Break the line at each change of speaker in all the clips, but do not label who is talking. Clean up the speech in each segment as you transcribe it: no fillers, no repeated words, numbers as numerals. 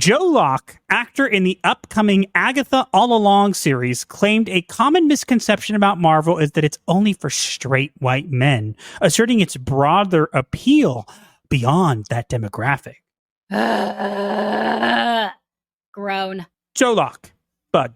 Joe Locke, actor in the upcoming Agatha All Along series, claimed a common misconception about Marvel is that it's only for straight white men, asserting its broader appeal beyond that demographic.
Groan.
Joe Locke, bud,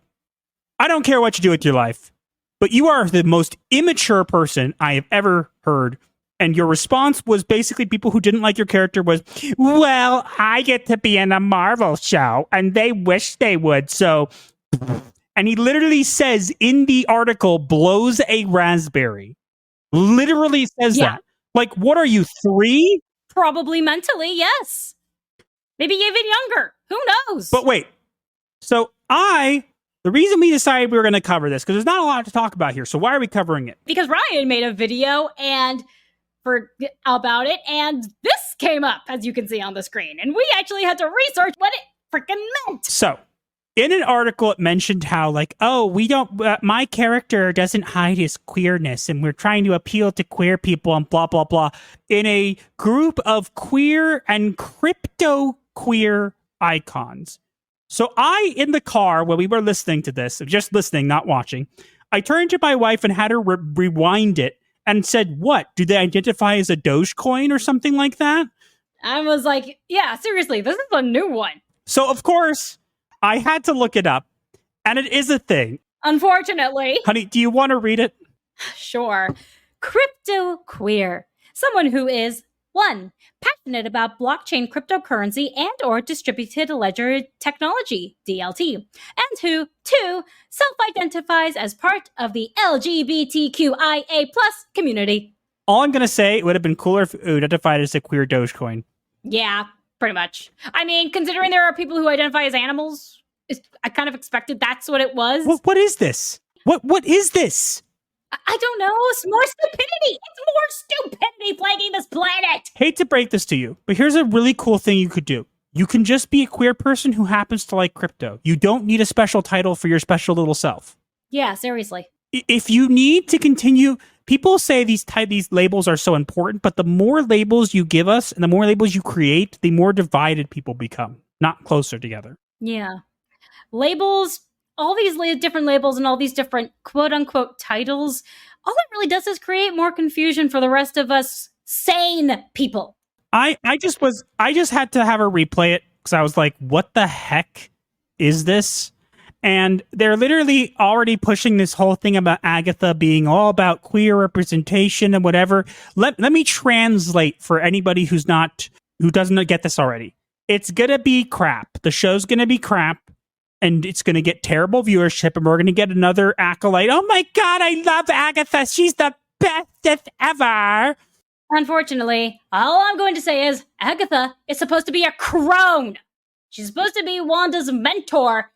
I don't care what you do with your life, but you are the most immature person I have ever heard. And your response was basically people who didn't like your character was, well, I get to be in a Marvel show and they wish they would. So, and he literally says in the article, blows a raspberry. Literally says that. Like, what are you, 3?
Probably mentally, yes. Maybe even younger. Who knows?
But wait. So the reason we decided we were going to cover this, because there's not a lot to talk about here. So why are we covering it?
Because Ryan made a video about it, and this came up, as you can see on the screen. And we actually had to research what it freaking meant.
So, in an article, it mentioned how, like, oh, my character doesn't hide his queerness, and we're trying to appeal to queer people and blah, blah, blah, in a group of queer and crypto queer icons. So in the car, when we were listening to this, just listening, not watching, I turned to my wife and had her rewind it and said, what? Do they identify as a Dogecoin or something like that?
I was like, yeah, seriously, this is a new one.
So, of course, I had to look it up, and it is a thing.
Unfortunately.
Honey, do you want to read it?
Sure. Crypto queer. Someone who is 1. Passionate about blockchain cryptocurrency and or distributed ledger technology, DLT. And who, 2, self-identifies as part of the LGBTQIA+ community.
All I'm going to say, it would have been cooler if it identified as a queer Dogecoin.
Yeah, pretty much. I mean, considering there are people who identify as animals, I kind of expected that's what it was.
What is this? What is this?
I don't know. It's more stupidity. It's more stupidity plaguing this planet.
Hate to break this to you, but here's a really cool thing you could do. You can just be a queer person who happens to like crypto. You don't need a special title for your special little self.
Yeah, seriously.
If you need to continue, people say these labels are so important, but the more labels you give us and the more labels you create, the more divided people become, not closer together.
Yeah. Labels, all these different labels and all these different quote-unquote titles, all it really does is create more confusion for the rest of us sane people.
I just had to have her replay it because I was like, what the heck is this? And they're literally already pushing this whole thing about Agatha being all about queer representation and whatever. Let me translate for anybody who doesn't get this already. It's gonna be crap. The show's gonna be crap. And it's going to get terrible viewership, and we're going to get another acolyte. Oh my God, I love Agatha. She's the bestest ever.
Unfortunately, all I'm going to say is Agatha is supposed to be a crone. She's supposed to be Wanda's mentor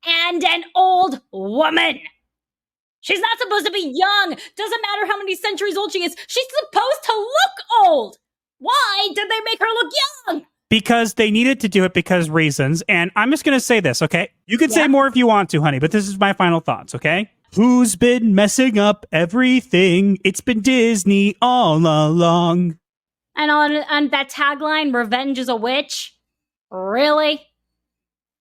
and an old woman. She's not supposed to be young. Doesn't matter how many centuries old she is. She's supposed to look old. Why did they make her look young?
Because they needed to do it because reasons. And I'm just going to say this, okay? You can say more if you want to, honey, but this is my final thoughts, okay? Who's been messing up everything? It's been Disney all along.
And on that tagline, revenge is a witch? Really?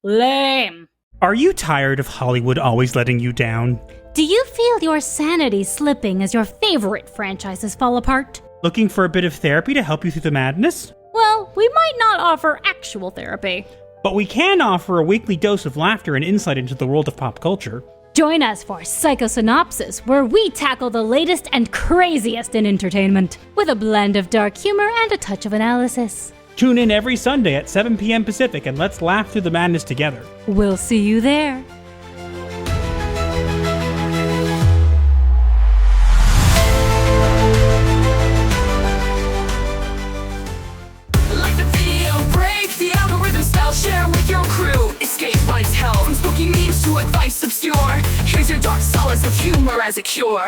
Lame.
Are you tired of Hollywood always letting you down?
Do you feel your sanity slipping as your favorite franchises fall apart?
Looking for a bit of therapy to help you through the madness?
Well, we might not offer actual therapy,
but we can offer a weekly dose of laughter and insight into the world of pop culture.
Join us for Psychosynopsis, where we tackle the latest and craziest in entertainment, with a blend of dark humor and a touch of analysis.
Tune in every Sunday at 7 p.m. Pacific, and let's laugh through the madness together.
We'll see you there.
Share with your crew, escape life's hell. From spooky memes to advice obscure, here's your dark solace of humor as a cure.